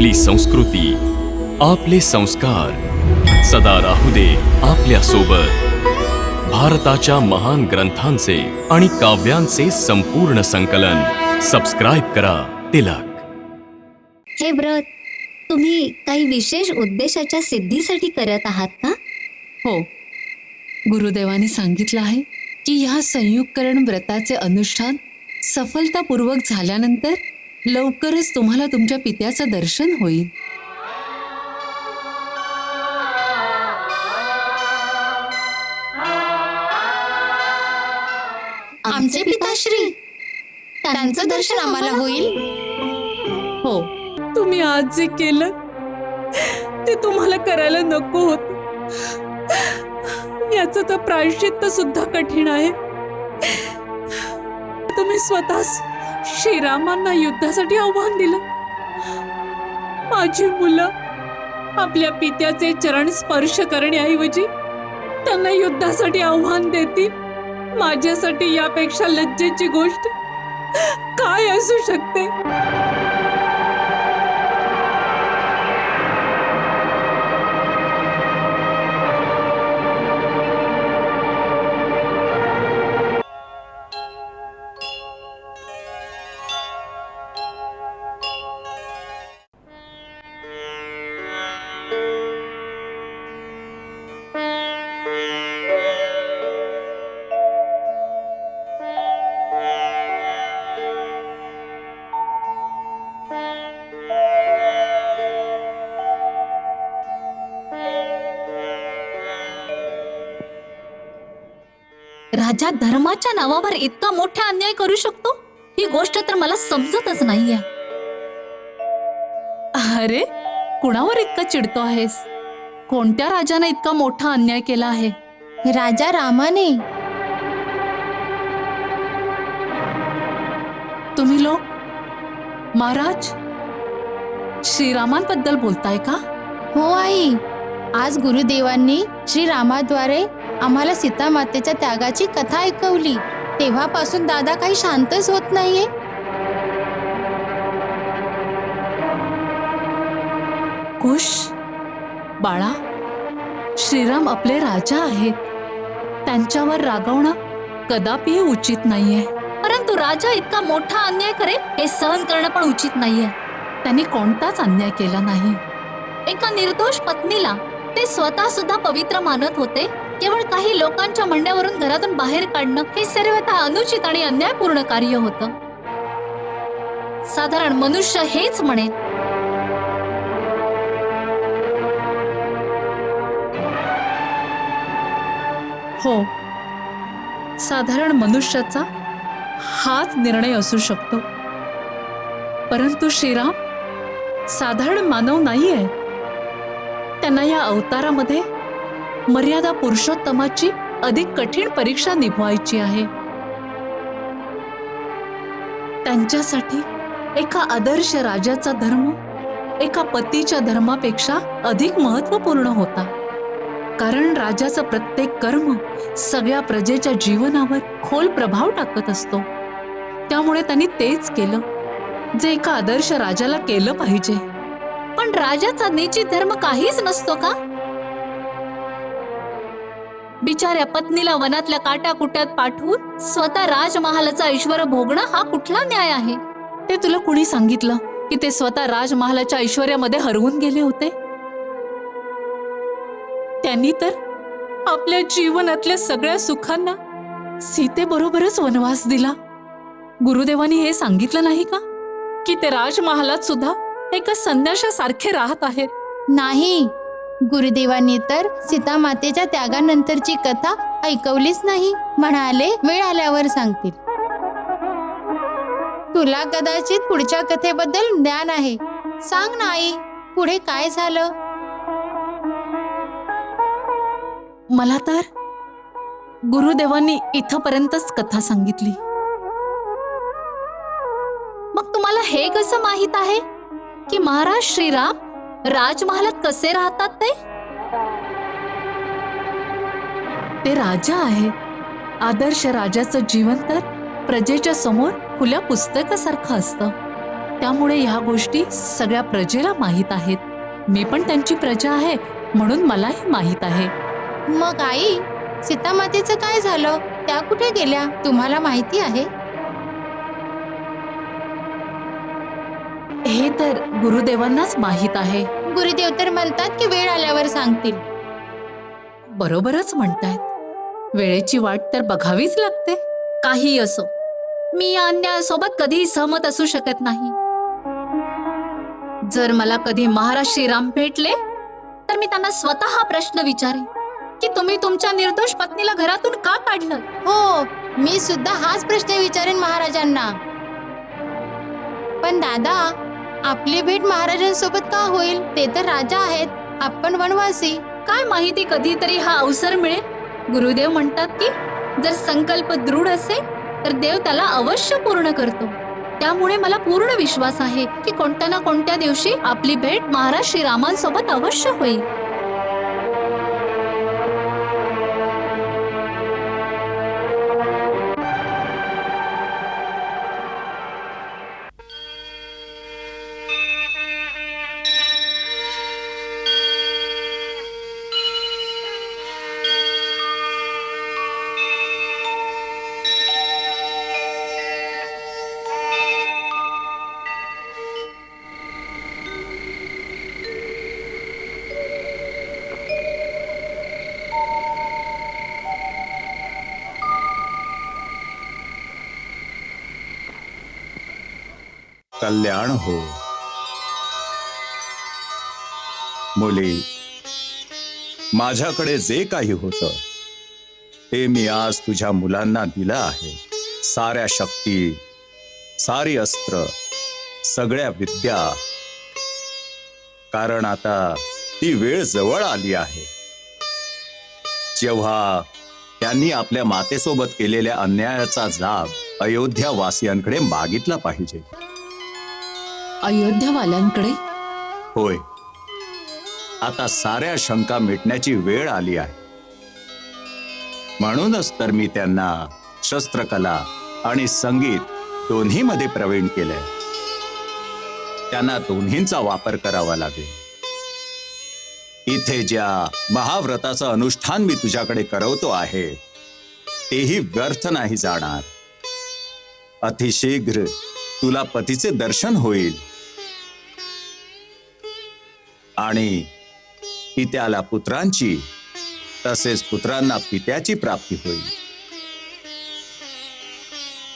आपली संस्कृती, आपले संस्कार सदा राहू दे आपल्या सोबत। भारताच्या महान ग्रंथांचे आणि काव्यांचे संपूर्ण संकलन सबस्क्राइब करा तिलक। हे व्रत तुम्ही काही विशेष उद्देशाच्या सिद्धीसाठी करत आहात का? हो, गुरुदेवाने सांगितलं आहे की ह्या संयुक्तकरण व्रताचे अनुष्ठान सफलतापूर्वक झाल्यानंतर लवकरच तुम्हाला तुमच्या पित्याचं दर्शन होईल। आमचे पिताश्री, त्यांचं दर्शन आम्हाला होईल? हो, तुम्ही आज जे केलं ते तुम्हाला करायला नको होत। याचं तर प्रायश्चित्त सुद्धा कठीण आहे। तुम्ही स्वतः श्रीरामांना युद्धासाठी आव्हान दिलं। माझी मुलं आपल्या पित्याचे चरण स्पर्श करण्याऐवजी त्यांना युद्धासाठी आव्हान देतील। माझ्यासाठी यापेक्षा लज्जेची गोष्ट काय असू शकते? राजा धर्माच्या नावावर इतका मोठा अन्याय करू शकतो, ही गोष्ट तर मला समजतच नाहीये। अरे, कुणावर इतका चिडतो आहेस? कोणत्या राजाने इतका मोठा अन्याय केला आहे? राजा रामाने। तुम्ही लोक महाराज श्रीरामांबद्दल बोलताय का? हो आई, आज गुरुदेवांनी श्रीरामाद्वारे आम्हाला सीता मातेच्या त्यागाची कथा ऐकवली। तेव्हापासून दादा काही शांतच होत नाहीये। खुश बाळा, श्रीराम आपले राजा आहेत, त्यांच्यावर रागवणं कदापि उचित नाहीये। परंतु राजा इतका मोठा अन्याय करेल हे सहन करणं पण उचित नाहीये। त्यांनी कोणताच अन्याय केला नाही। एका निर्दोष पत्नीला ते स्वतः सुद्धा पवित्र मानत होते। केवळ काही लोकांच्या म्हणण्यावरून घरातून बाहेर काढणं हे सर्वथा अनुचित आणि अन्यायपूर्ण कार्य होतं। साधारण मनुष्य हेच म्हणेल। हो, साधारण मनुष्याचा हाच निर्णय असू शकतो। परंतु श्रीराम साधारण मानव नाही आहे। त्यांना या अवतारामध्ये मर्यादा पुरुषोत्तमाची अधिक कठीण परीक्षा निभवायची आहे। त्यांच्यासाठी एका आदर्श राजाचा धर्म एका पतीच्या धर्मापेक्षा अधिक महत्त्वपूर्ण होता। कारण राजाचं प्रत्येक कर्म सगळ्या प्रजेच्या जीवनावर खोल प्रभाव टाकत असतो। त्यामुळे त्यांनी तेच केलं जे एका आदर्श राजाला केलं पाहिजे। पण राजाचा निश्चित धर्म काहीच नसतो का? बिचाऱ्या पत्नीला वनातल्या काट्याकुट्यात पाठवून स्वतः राजमहालाचा ऐश्वर्य भोगणं हा कुठला न्याय आहे? ते तुला कुणी सांगितलं की ते स्वतः राजमहालाच्या ऐश्वर्यामध्ये हरवून गेले होते? त्यांनी तर आपल्या जीवनातल्या सगळ्या सुखांना सीतेबरोबरच वनवास दिला। गुरुदेवांनी हे सांगितलं नाही का की ते राजमहालात सुद्धा एका संन्याशासारखे राहत आहेत? नाही, गुरुदेवांनी तर सीता मातेच्या त्यागानंतरची कथा ऐकवलीच नाही। म्हणाले वेळ आल्यावर सांगतील। तुला कदाचित पुढच्या कथेबद्दल ज्ञान आहे, सांग ना आई, पुढे काय झालं? मला तर गुरुदेवांनी इथपर्यंतच कथा सांगितली। मग तुम्हाला हे कसं माहित आहे की महाराज श्रीराम राजमहालात कसे राहतात? ते राजा आहेत। आदर्श राजाचं जीवन तर प्रजेच्या समोर खुल्या पुस्तकासारखं असतं। त्यामुळे ह्या गोष्टी सगळ्या प्रजेला माहीत आहेत. मी पण त्यांची प्रजा आहे म्हणून मलाही माहीत आहे. मग आई, सीतामातेचं काय झालं? त्या कुठे गेल्या तुम्हाला माहिती आहे? हे तर गुरुदेवांनाच माहीत आहे. गुरुदेव तर म्हणतात की वेळ आल्यावर सांगतील. बरोबरच म्हणतायत. वेळेची वाट तर बघावीच लागते. काही असो, मी या अन्यायासोबत कधीही सहमत असू शकत नाही. जर मला कधी महाराज श्रीराम भेटले तर मी त्यांना स्वतः हा प्रश्न विचारेन की तुम्ही तुमच्या निर्दोष पत्नीला घरातून का काढलं. हो, मी सुद्धा हाच प्रश्न विचारेन महाराजांना. पण दादा, आपली भेट महाराजांसोबत का होईल? ते तर राजा आहेत, आपण वनवासी. काय माहिती कधीतरी हा अवसर मिळेल. गुरुदेव म्हणतात की जर संकल्प दृढ असेल तर देव त्याला अवश्य पूर्ण करतो. त्यामुळे मला पूर्ण विश्वास आहे की कोणत्या ना कोणत्या दिवशी आपली भेट महाराज श्रीरामांसोबत अवश्य होईल. कल्याण हो. मुली, माझ्याकडे जे काही होतं ते मी आज तुझ्या मुलांना दिलं आहे. साऱ्या शक्ती, सारी अस्त्र, सगळ्या विद्या. कारण आता ती वेळ जवळ आली आहे जेव्हा त्यांनी आपल्या मातेसोबत केलेल्या अन्यायाचा जाब अयोध्यावासियांकडे मागितला पाहिजे. अयोध्यावाल्यांकडे? होय, आता साऱ्या शंका मिटण्याची वेळ आली आहे. म्हणूनच तर मी त्यांना शस्त्रकला आणि संगीत दोन्हीमध्ये प्रवीण केलंय. त्यांना दोन्हींचा वापर करावा लागेल. इथे ज्या महाव्रताचं अनुष्ठान मी तुझ्याकडे करवतो आहे तेही व्यर्थ नाही जाणार. अतिशीघ्र तुला पतीचे दर्शन होईल आणि पित्याला पुत्रांची तसेच पुत्रांना पित्याची प्राप्ती होईल.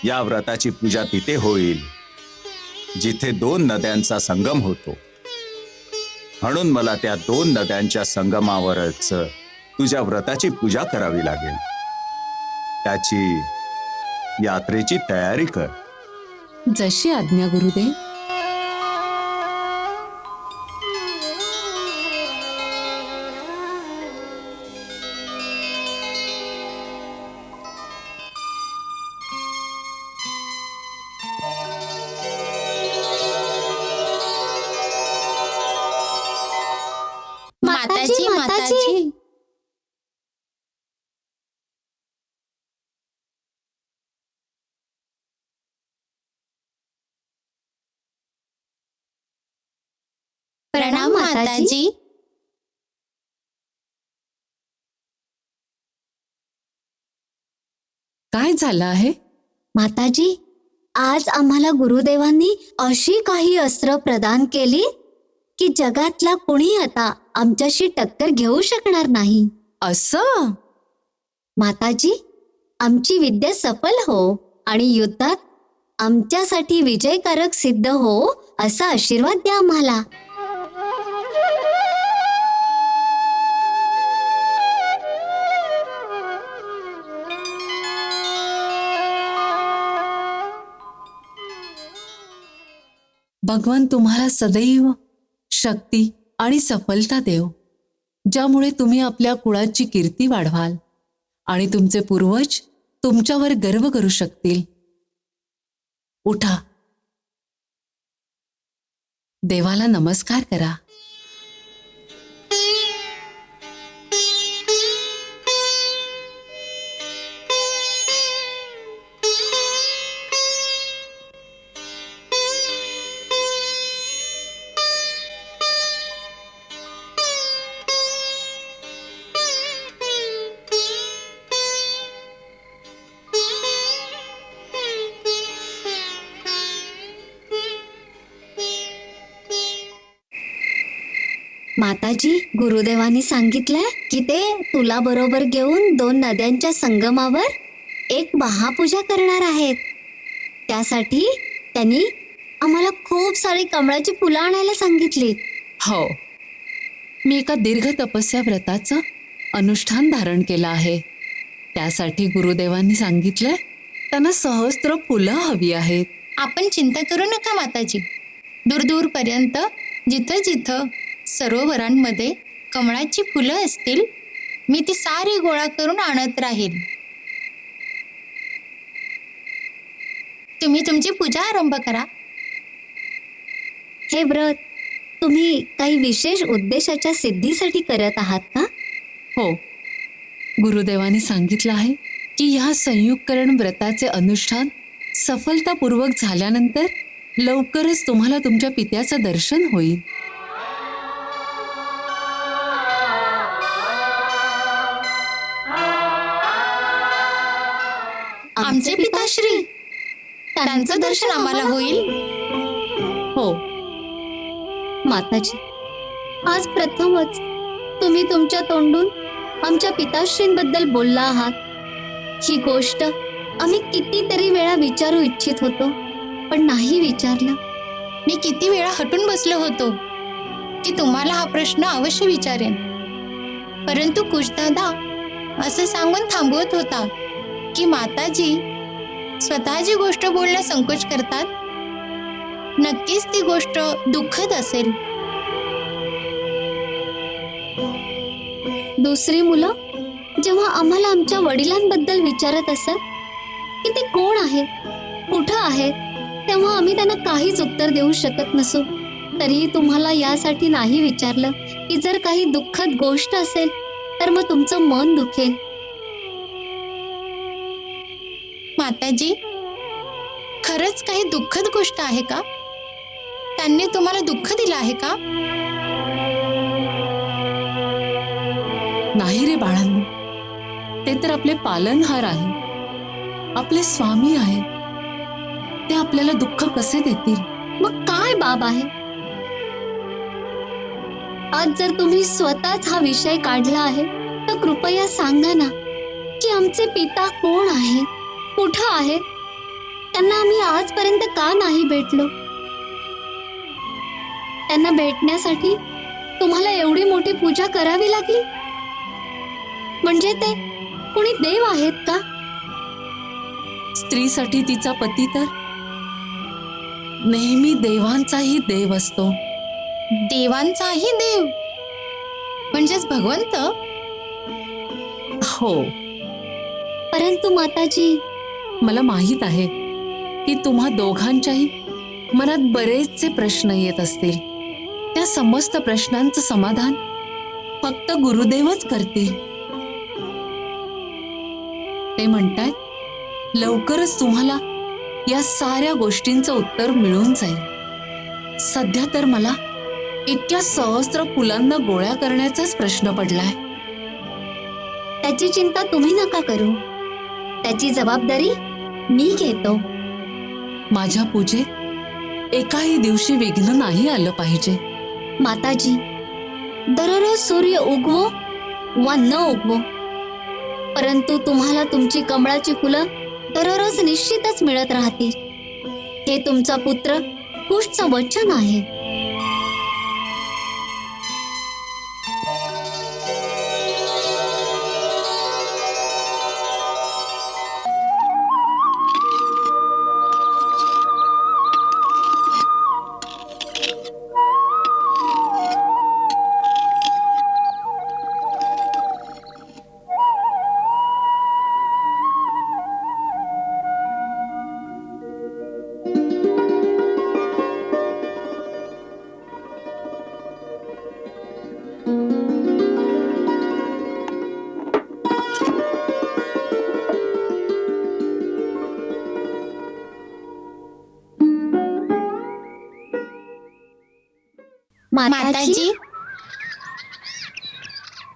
या व्रताची पूजा तिथे होईल जिथे 2 नद्यांचा संगम होतो. म्हणून मला त्या 2 नद्यांच्या संगमावरच तुझ्या व्रताची पूजा करावी लागेल. त्याची यात्रेची तयारी कर. जशी आज्ञा गुरुदेव. माताजी, माताजी. प्रणाम माताजी. काय झालं आहे? माताजी, आज आम्हाला गुरुदेवांनी अशी काही अस्त्र प्रदान केली की जगातला कोणी आता आमच्याशी टक्कर घेऊ शकणार नाही. असं? माताजी, आमची विद्या सफल हो आणि युद्धात आमच्यासाठी विजयकारक सिद्ध हो असा आशीर्वाद द्या आम्हाला. भगवान तुम्हाला सदैव शक्ती आणि सफलता देव, ज्यामुळे तुम्ही आपल्या कुळाची कीर्ती वाढवाल आणि तुमचे पूर्वज तुमच्यावर गर्व करू शकतील. उठा, देवाला नमस्कार करा. माताजी, गुरुदेवांनी सांगितलंय की ते तुला बरोबर घेऊन 2 नद्यांच्या संगमावर एक महापूजा करणार आहेत. त्यासाठी त्यांनी आम्हाला खूप सारी कमळाची फुलं आणायला सांगितलीत. हो, मी एका दीर्घ तपस्या व्रताचं अनुष्ठान धारण केलं आहे. त्यासाठी गुरुदेवांनी सांगितलंय त्यांना सहस्त्र फुलं हवी आहेत. आपण चिंता करू नका माताजी. दूरदूरपर्यंत जिथं जिथं सरोवरांमध्ये कमळाची फुलं असतील, मी ती सारी गोळा करून आणत राहील. तुम्ही तुमची पूजा आरंभ करा. हे व्रत तुम्ही काही विशेष उद्देशाच्या सिद्धीसाठी करत आहात का? हो, गुरुदेवांनी सांगितलं आहे की ह्या संयुक्तकरण व्रताचे अनुष्ठान सफलतापूर्वक झाल्यानंतर लवकरच तुम्हाला तुमच्या पित्याचं दर्शन होईल. आमचे पिताश्री, त्यांचं दर्शन आम्हाला होईल. हो, माताजी, आज प्रथमच तुम्ही तुमच्या तोंडून आमच्या पिताश्रींबद्दल बोलला आहात. ही गोष्ट आम्ही कितीतरी वेळा विचारू इच्छित होतो, पण नाही विचारलं. मी किती वेळा हटून बसलो होतो की तुम्हाला हा प्रश्न अवश्य विचारेन, परंतु कुशदादा असं सांगून थांबवत होता की माताजी स्वतःची गोष्ट बोलण्यास संकोच करतात. नक्कीच ती गोष्ट दुःखद असेल. दुसरी मुलं जेव्हा आम्हाला आमच्या वडिलांबद्दल विचारत असत की ते कोण आहेत, कुठं आहेत, तेव्हा आम्ही त्यांना काहीच उत्तर देऊ शकत नसू. तरीही तुम्हाला यासाठी नाही विचारलं की जर काही दुःखद गोष्ट असेल तर मग तुमचं मन दुखेल. माताजी, खरंच काही दुःखद गोष्ट आहे का? त्यांनी तुम्हाला दुःख दिलं आहे का? नाही रे बाळांनो, ते तर आपले पालनहार आहे, आपले स्वामी आहे. ते आपल्याला दुःख कसे देतील? मग काय बाब आहे? आज जर तुम्ही स्वतःच हा विषय काढला आहे तर कृपया सांगा ना की आमचे पिता कोण आहे, कुठं आहे? त्यांना आम्ही आजपर्यंत का नाही भेटलो? त्यांना भेटण्यासाठी तुम्हाला एवढी मोठी पूजा करावी लागली? म्हणजे ते कोणी देव आहेत का? स्त्रीसाठी तिचा पती तर नेहमी देवांचाही देव असतो. देवांचाही देव म्हणजेच भगवंत? हो, परंतु माताजी, मला माहीत आहे की तुम्हा दोघांच्याही मनात बरेचसे प्रश्न येत असतील. त्या समस्त प्रश्नांचं समाधान फक्त गुरुदेवच करतील. ते म्हणतात लवकरच तुम्हाला या साऱ्या गोष्टींचं उत्तर मिळून जाईल. सध्या तर मला इतक्या सहस्त्र फुलांना गोळ्या करण्याचाच प्रश्न पडलाय. त्याची चिंता तुम्ही नका करू. त्याची जबाबदारी मी घेतो. माझ्या पूजेत एकाही दिवशी विघ्न नाही आलं पाहिजे. माताजी, दररोज सूर्य उगवो वा न उगवो, परंतु तुम्हाला तुमची कमळाची फुलं दररोज निश्चितच मिळत राहतील. हे तुमचा पुत्र कुशचं वचन आहे. माताजी,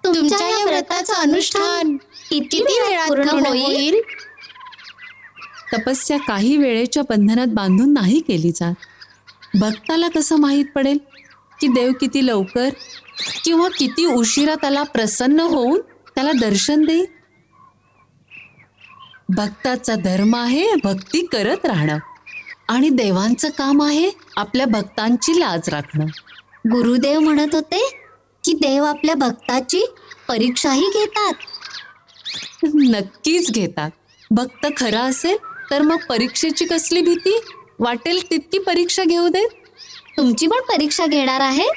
तुमच्या या व्रताचं अनुष्ठान किती वेळात पूर्ण होईल? तपस्या काही वेळेच्या बंधनात बांधून नाही केली जात. भक्ताला कसं माहीत पडेल की देव किती लवकर किंवा किती उशिरा त्याला प्रसन्न होऊन त्याला दर्शन देईल? भक्ताचा धर्म आहे भक्ती करत राहणं आणि देवांचं काम आहे आपल्या भक्तांची लाज राखणं. गुरुदेव म्हणत होते की देव आपल्या भक्ताची परीक्षाही घेतात. नक्कीच घेतात. भक्त खरा असेल तर मग परीक्षेची कसली भीती? वाटेल तितकी परीक्षा घेऊ देत. तुमची पण परीक्षा घेणार आहे?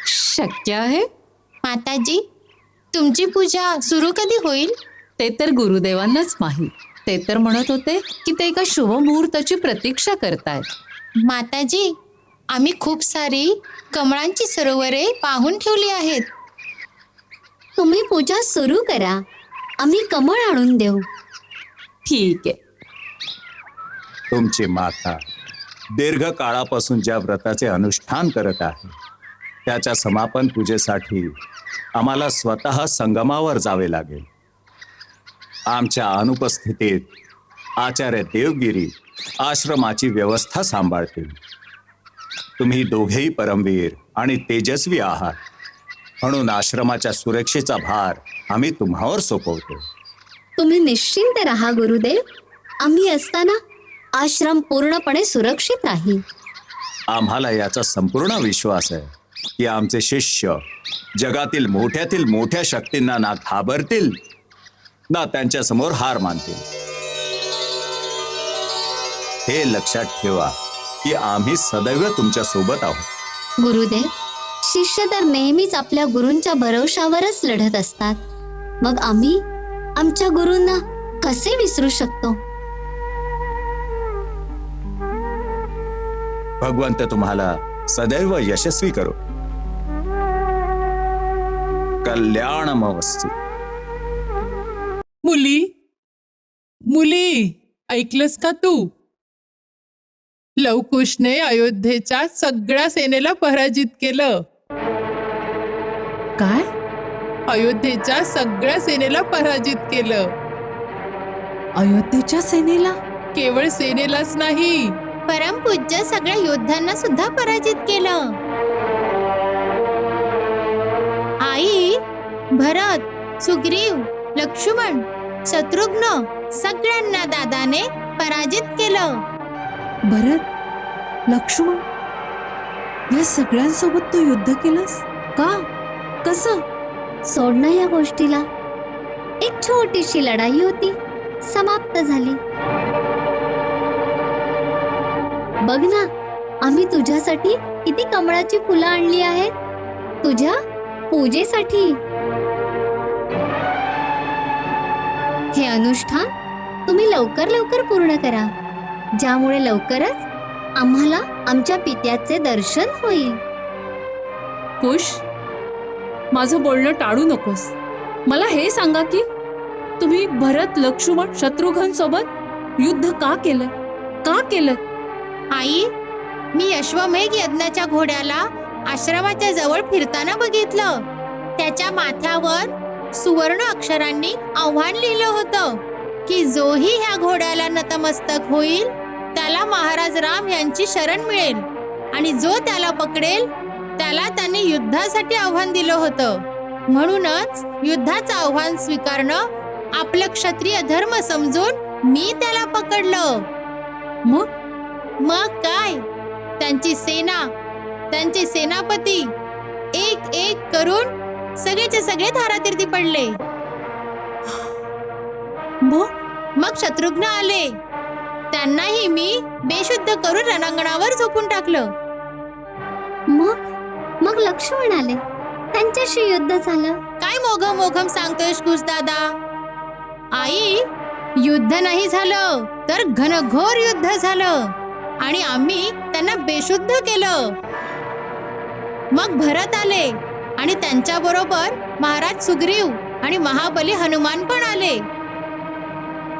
शक्य आहे. माताजी, तुमची पूजा सुरू कधी होईल? ते तर गुरुदेवांनाच माहीत. ते तर म्हणत होते की ते एका शुभ मुहूर्ताची प्रतीक्षा करतायत. माताजी, आम्ही खूप सारी कमळांची सरोवरे पाहून ठेवली आहेत. तुम्ही पूजा सुरू करा, आम्ही कमळ आणून देऊ. ठीक आहे. तुमची माता दीर्घ काळापासून ज्या व्रताचे अनुष्ठान करत आहे त्याच्या समापन पूजेसाठी आम्हाला स्वतः संगमावर जावे लागेल. आमच्या अनुपस्थितीत आचार्य देवगिरी आश्रमाची व्यवस्था सांभाळतील. तुम्ही दोघेही परमवीर आणि तेजस्वी आहात, म्हणून आश्रमाच्या सुरक्षेचा भार आम्ही तुम्हावर सोपवतो. तुम्ही निश्चिंत राहा गुरुदेव. आम्ही असताना आश्रम पूर्णपणे सुरक्षित राहील. आम्हाला याचा संपूर्ण विश्वास आहे की आमचे शिष्य जगातील मोठ्यातील मोठ्या शक्तींना ना घाबरतील ना त्यांच्यासमोर हार मानतील. हे लक्षात ठेवा की आम्ही सदैव तुमच्या सोबत आहोत. गुरुदेव, शिष्य तर नेहमीच आपल्या गुरूंच्या भरवशावरच लढत असतात. मग आम्ही आमच्या गुरूंना कसे विसरू शकतो? भगवंत तुम्हाला सदैव यशस्वी करो. कल्याणमवस्तु. मुली ऐकलंस का तू? लवकुशने अयोध्येच्या सगळ्या सेनेला पराजित केलं. काय? अयोध्येच्या सगळ्या सेनेला पराजित केलं. अयोध्येच्या सेनेला? केवळ सेनेलाच नाही, परमपूज्य सगळ्या योद्ध्यांना सुद्धा पराजित केलं. आई, भरत, सुग्रीव, लक्ष्मण, शत्रुघ्न सगळ्यांना दादाने पराजित केलं. भरत, लक्ष्मण या सगळ्यांसोबत तू युद्ध केलंस का? कसं? सोड ना या गोष्टीला. एक छोटीशी लढाई होती, समाप्त झाली. बघ ना, आम्ही तुझ्यासाठी किती कमळाची फुलं आणली आहेत, तुझ्या पूजेसाठी. हे अनुष्ठान तुम्ही लवकर लवकर पूर्ण करा, ज्यामुळे लवकरच आम्हाला आमच्या पित्याचे दर्शन होईल. कुश, माझं बोलणं टाळू नकोस. मला हे सांगा की तुम्ही भरत, लक्ष्मण, शत्रुघ्न सोबत युद्ध का केलं? का केलं? आई, मी अश्वमेघ यज्ञाच्या घोड्याला आश्रमाच्या जवळ फिरताना बघितलं. त्याच्या माथ्यावर सुवर्ण अक्षरांनी आव्हान लिहिलं होतं की जोही ह्या घोड्याला नतमस्तक होईल त्याला महाराज राम यांची शरण मिळेल, आणि जो त्याला पकडेल त्याला त्यांनी युद्धासाठी आव्हान दिलं होतं. म्हणूनच युद्धाचं आव्हान स्वीकारणं आपलं क्षत्रिय धर्म समजून मी त्याला पकडलं. मग काय, त्यांची सेना, त्यांचे सेनापती एक एक करून सगळेचे सगळे धारातीर्थी पडले. मग शत्रुघ्न आले, त्यांनाही मी बेशुद्ध करून रणांगणावर झोपून टाकलं. मग लक्ष्मण आले, त्यांच्याशी युद्ध झालं. काय मोघम सांगतोयस कुश दादा? आई, युद्ध नाही झालं तर घनघोर युद्ध झालं आणि आम्ही त्यांना बेशुद्ध केलं. मग भरत आले आणि त्यांच्या बरोबर महाराज सुग्रीव आणि महाबली हनुमान पण आले.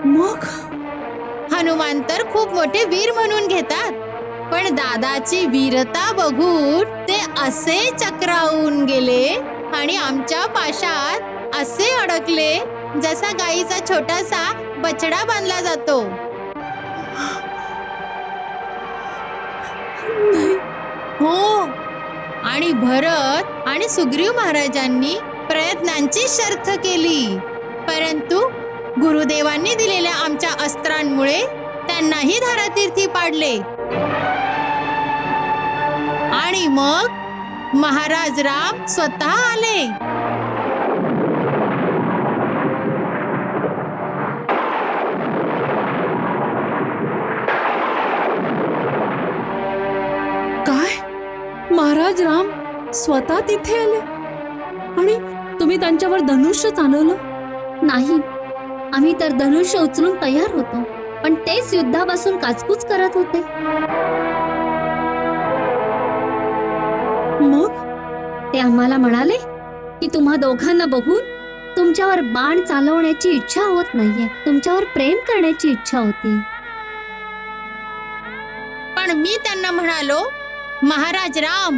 मग हनुमान तर खूप मोठे वीर म्हणून घेतात, पण दादाची वीरता बघून ते असे चक्रावून गेले आणि आमच्या पाशात असे अडकले जसा गाईचा छोटासा बछडा बांधला जातो. हो, आणि भरत आणि सुग्रीव महाराजांनी प्रयत्नांची शर्थ केली, परंतु गुरुदेवांनी दिलेल्या आमच्या अस्त्रांमुळे त्यांनाही धारातीर्थी पाडले. आणि मग महाराज राम स्वतः आले. काय महाराज राम स्वतः तिथे आले आणि तुम्ही त्यांच्यावर धनुष्य चालवलं? नाही, आम्ही तर धनुष्य उचलून तयार होतो, पण तेच युद्धापासून काचकूच करत होते. मग ते आम्हाला म्हणाले की तुम्हा दोघांना बघून तुमच्यावर बाण चालवण्याची इच्छा होत नाहीये, तुमच्यावर प्रेम करण्याची इच्छा होती. पण मी त्यांना म्हणालो, महाराज राम,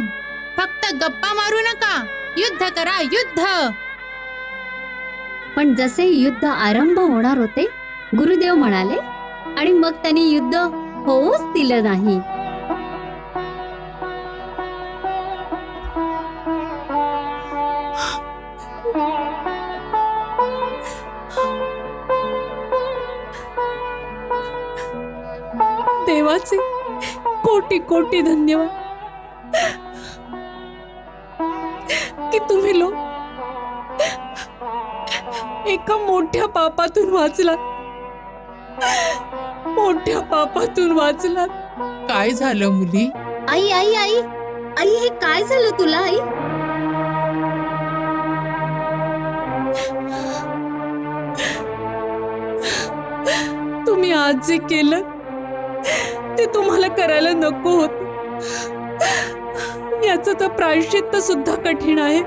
फक्त गप्पा मारू नका, युद्ध करा, युद्ध. पण जसे युद्ध आरंभ होणार होते, गुरुदेव म्हणाले आणि मग त्यांनी युद्ध होऊच दिलं नाही. देवाचे कोटी कोटी धन्यवाद की तुम्ही लोक एका मोठ्या पापातून वाचलात, मोठ्या पापातून वाचलात. काय झालं मुली? आई आई आई आई, हे काय झालं तुला आई? तुम्ही आज जे केलं ते तुम्हाला करायला नको होत. याचं तर प्रायश्चित्त सुद्धा कठीण आहे.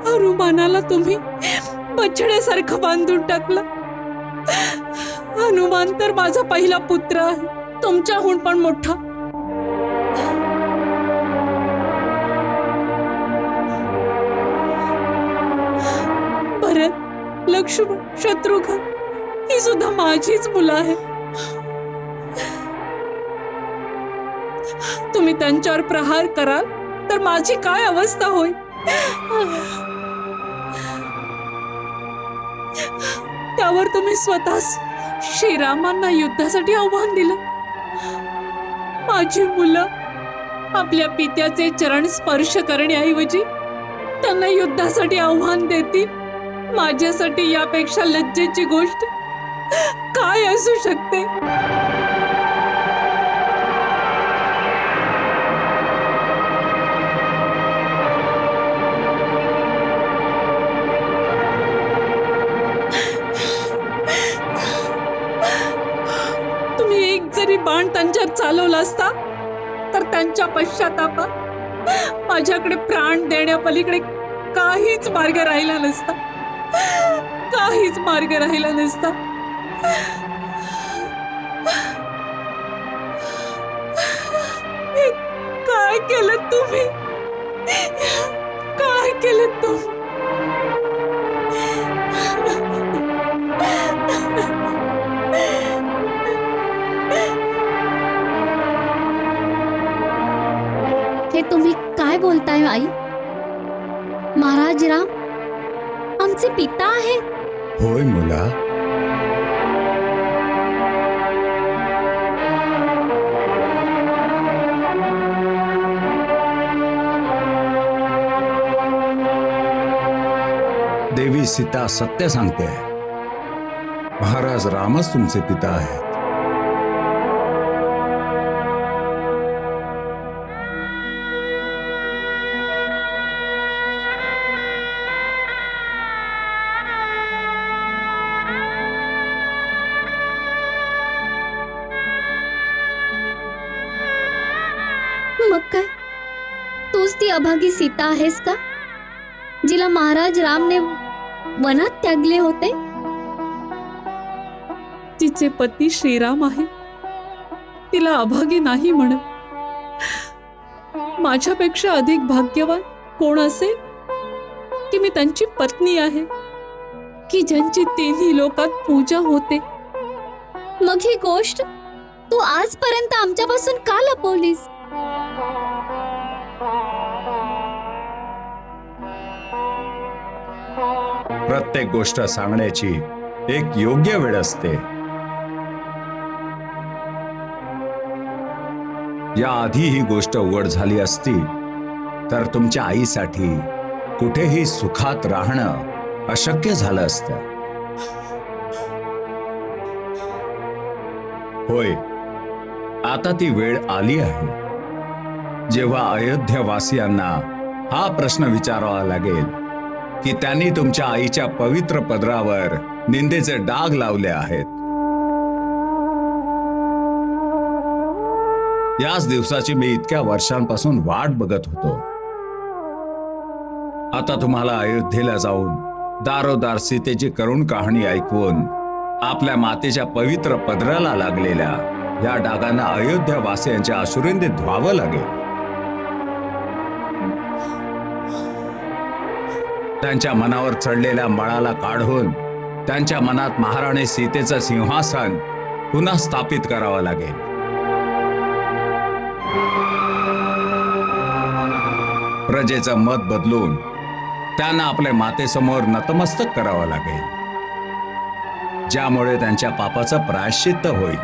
हनुमानाला तुम्ही बछड्यासारखं बांधून टाकलं. हनुमान तर माझा पहिला पुत्र आहे, तुमच्याहून पण मोठा. भरत, लक्ष्मण, शत्रुघ्न ही सुद्धा माझीच मुलं आहे. तुम्ही त्यांच्यावर प्रहार कराल तर माझी काय अवस्था होईल? त्यावर तुम्ही स्वतः श्रीरामांना युद्धासाठी आव्हान दिलं. माझी मुलं आपल्या पित्याचे चरण स्पर्श करण्याऐवजी त्यांना युद्धासाठी आव्हान देतील. माझ्यासाठी यापेक्षा लज्जेची गोष्ट काय असू शकते? तुम्ही एक जरी बाण त्यांच्यावर चालवला असता तर त्यांच्या पश्चातापात माझ्याकडे प्राण देण्यापलीकडे काहीच मार्ग राहिला नसता, काहीच मार्ग राहिला नसता. हे काय केलं तुम्ही? काय केलं तुम्ही? हे तुम्ही काय बोलताय आई? महाराज राम आमचे पिता आहेत. होय मुला, देवी सीता सत्य सांगते. महाराज रामच तुमचे पिता आहेत. मग काय तूच ती अभागी सीता आहेस का, जिला महाराज रामने वनात त्यागले होते? तिचे पती श्रीराम आहे, तिला अभागी नाही म्हणत. माझ्यापेक्षा अधिक भाग्यवान कोण असेल की मी त्यांची पत्नी आहे, की ज्यांची तिन्ही लोकात पूजा होते. मग ही गोष्ट तू आजपर्यंत आमच्यापासून का लपवलीस? प्रत्येक गोष्ट सांगण्याची एक योग्य वेळ असते. याआधी ही गोष्ट उघड झाली असती तर तुमच्या आईसाठी कुठेही सुखात राहणं अशक्य झालं असतं. होय, आता ती वेळ आली आहे जेव्हा अयोध्यावासियांना हा प्रश्न विचारावा लागेल की त्यांनी तुमच्या आईच्या पवित्र पदरावर निंदेचे डाग लावले आहेत. याच दिवसाची मी इतक्या वर्षांपासून वाट बघत होतो. आता तुम्हाला अयोध्येला जाऊन दारोदार सीतेची करुण कहाणी ऐकवून आपल्या मातेच्या पवित्र पदराला लागलेल्या या डागांना अयोध्यावासियांच्या अश्रूंनी धुवावं लागेल. त्यांच्या मनावर चढलेल्या मळाला काढून त्यांच्या मनात महाराणी सीतेचं सिंहासन पुन्हा स्थापित करावं लागेल. प्रजेचं मत बदलून त्यांना आपल्या मातेसमोर नतमस्तक करावं लागेल, ज्यामुळे त्यांच्या पापाचं प्रायश्चित्त होईल.